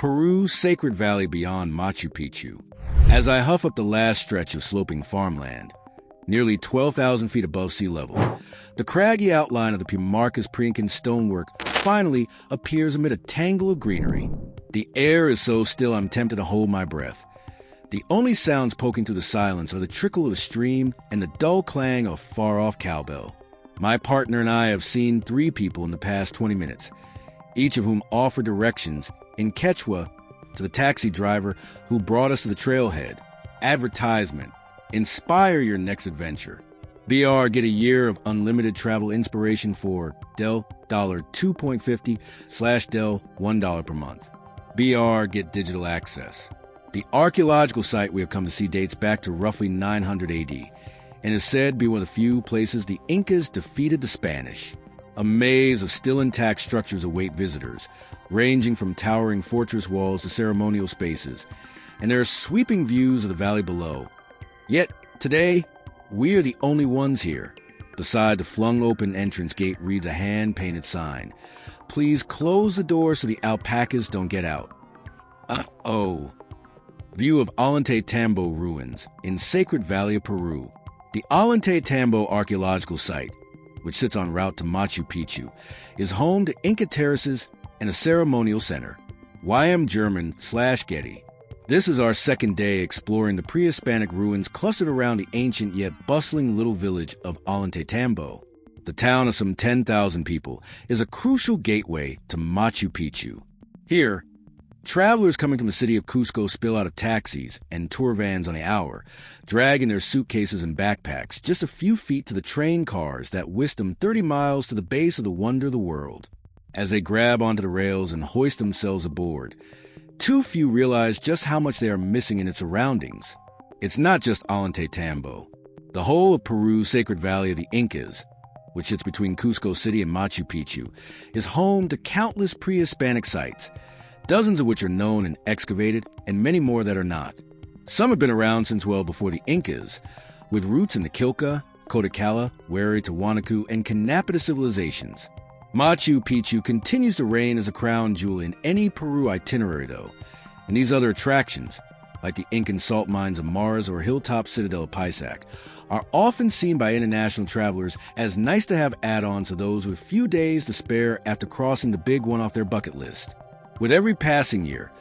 Peru's Sacred Valley beyond Machu Picchu. As I huff up the last stretch of sloping farmland, nearly 12,000 feet above sea level, the craggy outline of the Pumarca's pre-Incan stonework finally appears amid a tangle of greenery. The air is so still I'm tempted to hold my breath. The only sounds poking through the silence are the trickle of a stream and the dull clang of a far-off cowbell. My partner and I have seen 3 people in the past 20 minutes, each of whom offered directions in Quechua to the taxi driver who brought us to the trailhead. Advertisement: inspire your next adventure. BR, get a year of unlimited travel inspiration for Del $2.50/Del $1 per month. BR, get digital access. The archaeological site we have come to see dates back to roughly 900 AD and is said to be one of the few places the Incas defeated the Spanish. A maze of still intact structures await visitors, ranging from towering fortress walls to ceremonial spaces, and there are sweeping views of the valley below. Yet, today, we are the only ones here. Beside the flung-open entrance gate reads a hand-painted sign. Please close the door so the alpacas don't get out. View of Ollantaytambo ruins in Sacred Valley of Peru. The Ollantaytambo archaeological site, which sits en route to Machu Picchu, is home to Inca terraces and a ceremonial center. YM German/Getty. This is our second day exploring the pre-Hispanic ruins clustered around the ancient yet bustling little village of Ollantaytambo. The town of some 10,000 people is a crucial gateway to Machu Picchu. Here, travelers coming from the city of Cusco spill out of taxis and tour vans on the hour, dragging their suitcases and backpacks just a few feet to the train cars that whisk them 30 miles to the base of the wonder of the world. As they grab onto the rails and hoist themselves aboard, too few realize just how much they are missing in its surroundings. It's not just Ollantaytambo. The whole of Peru's Sacred Valley of the Incas, which sits between Cusco City and Machu Picchu, is home to countless pre-Hispanic sites, dozens of which are known and excavated, and many more that are not. Some have been around since well before the Incas, with roots in the Quilca, Cotacala, Wari, Tiwanaku, and Canapita civilizations. Machu Picchu continues to reign as a crown jewel in any Peru itinerary, though, and these other attractions, like the Incan salt mines of Mars or hilltop citadel of Pisac, are often seen by international travelers as nice-to-have add-ons to those with few days to spare after crossing the big one off their bucket list. With every passing year,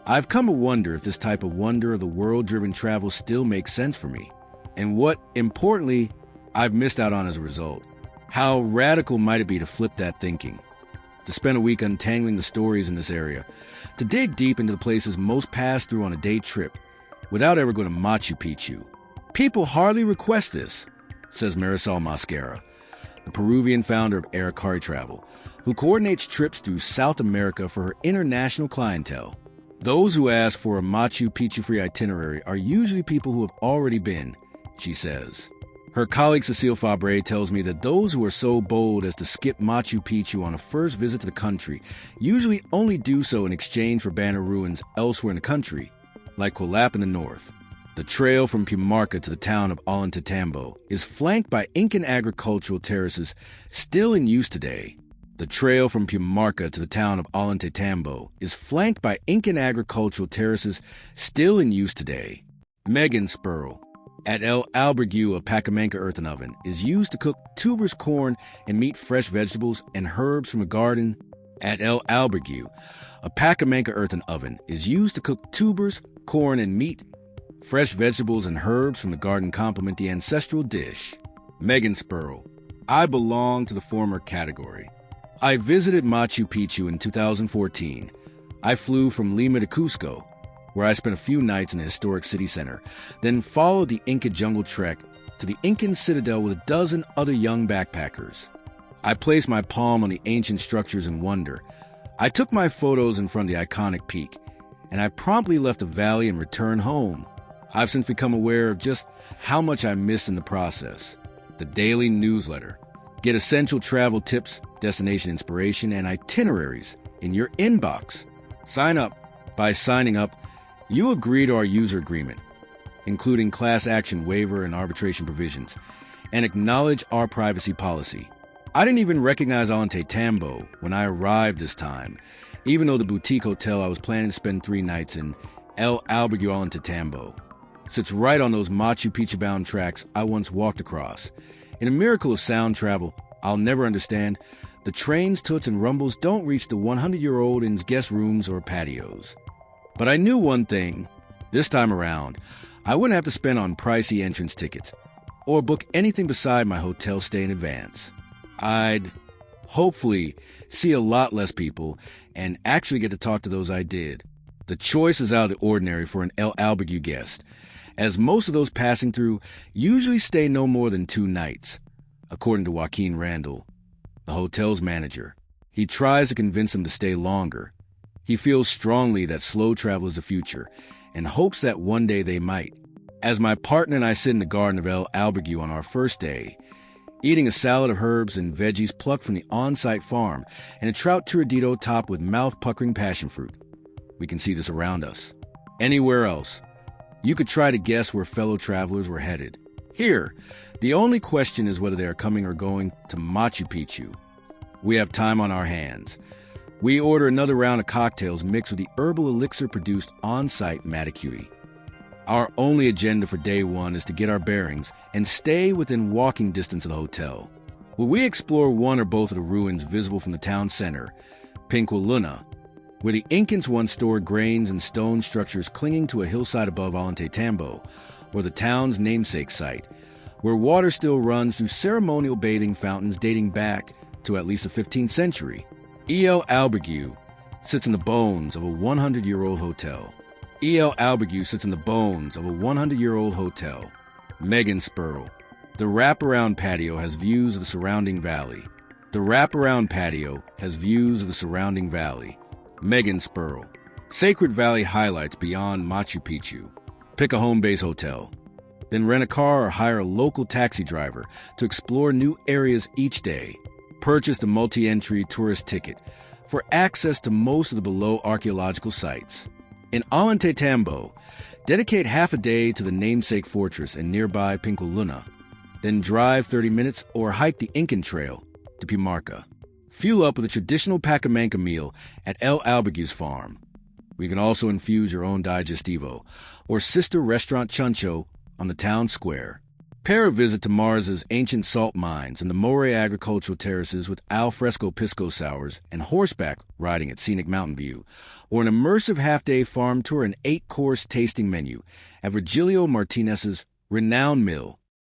I've come to wonder if this type of wonder of the world-driven travel still makes sense for me, and what, importantly, I've missed out on as a result. How radical might it be to flip that thinking? To spend a week untangling the stories in this area, to dig deep into the places most pass through on a day trip, without ever going to Machu Picchu. People hardly request this, says Marisol Mascara, the Peruvian founder of Aracari Travel, who coordinates trips through South America for her international clientele. Those who ask for a Machu Picchu-free itinerary are usually people who have already been, she says. Her colleague Cecile Fabre tells me that those who are so bold as to skip Machu Picchu on a first visit to the country usually only do so in exchange for banner ruins elsewhere in the country, like Colap in the north. The trail from Pumarca to the town of Ollantaytambo is flanked by Incan agricultural terraces still in use today. The trail from Pumarca to the town of Ollantaytambo is flanked by Incan agricultural terraces still in use today. Megan Spurl. At El Albergue, a Pacamanca earthen oven is used to cook tubers, corn, and meat, fresh vegetables, and herbs from a garden. At El Albergue, a Pacamanca earthen oven is used to cook tubers, corn, and meat, fresh vegetables, and herbs from the garden complement the ancestral dish. Megan Spurl. I belong to the former category. I visited Machu Picchu in 2014. I flew from Lima to Cusco, where I spent a few nights in the historic city center, then followed the Inca jungle trek to the Incan citadel with a dozen other young backpackers. I placed my palm on the ancient structures in wonder. I took my photos in front of the iconic peak, and I promptly left the valley and returned home. I've since become aware of just how much I missed in the process. The daily newsletter. Get essential travel tips, destination inspiration, and itineraries in your inbox. Sign up. By signing up, you agree to our user agreement, including class action waiver and arbitration provisions, and acknowledge our privacy policy. I didn't even recognize Ollantaytambo when I arrived this time, even though the boutique hotel I was planning to spend 3 nights in, El Albergue Ollantaytambo, sits right on those Machu Picchu-bound tracks I once walked across. In a miracle of sound travel I'll never understand, the train's toots and rumbles don't reach the 100-year-old inn's guest rooms or patios. But I knew one thing. This time around, I wouldn't have to spend on pricey entrance tickets or book anything beside my hotel stay in advance. I'd hopefully see a lot less people and actually get to talk to those I did. The choice is out of the ordinary for an El Albergue guest, as most of those passing through usually stay no more than 2 nights, according to Joaquin Randall, the hotel's manager. He tries to convince them to stay longer. He feels strongly that slow travel is the future and hopes that one day they might. As my partner and I sit in the garden of El Albergue on our first day, eating a salad of herbs and veggies plucked from the on-site farm and a trout turidito topped with mouth-puckering passion fruit, we can see this around us. Anywhere else, you could try to guess where fellow travelers were headed. Here, the only question is whether they are coming or going to Machu Picchu. We have time on our hands. We order another round of cocktails mixed with the herbal elixir produced on-site Matacuti. Our only agenda for day 1 is to get our bearings and stay within walking distance of the hotel. Will we explore one or both of the ruins visible from the town center, Pinqua Luna, where the Incans once stored grains and stone structures clinging to a hillside above Ollantaytambo, or the town's namesake site, where water still runs through ceremonial bathing fountains dating back to at least the 15th century. El Albergue sits in the bones of a 100-year-old hotel. El Albergue sits in the bones of a 100-year-old hotel. Megan Spurl. The wraparound patio has views of the surrounding valley. The wraparound patio has views of the surrounding valley. Megan Spurl. Sacred Valley highlights beyond Machu Picchu. Pick a home-base hotel. Then rent a car or hire a local taxi driver to explore new areas each day. Purchase the multi-entry tourist ticket for access to most of the below archaeological sites. In Ollantaytambo, dedicate half a day to the namesake fortress and nearby Pinqua Luna, then drive 30 minutes or hike the Incan trail to Pumarca. Fuel up with a traditional Pacamanca meal at El Albergue's farm. We can also infuse your own digestivo or sister restaurant Chuncho on the town square. Pair a visit to Mars's ancient salt mines and the Moray agricultural terraces with al fresco pisco sours and horseback riding at scenic Mountain View, or an immersive half-day farm tour and 8-course tasting menu at Virgilio Martinez's renowned mill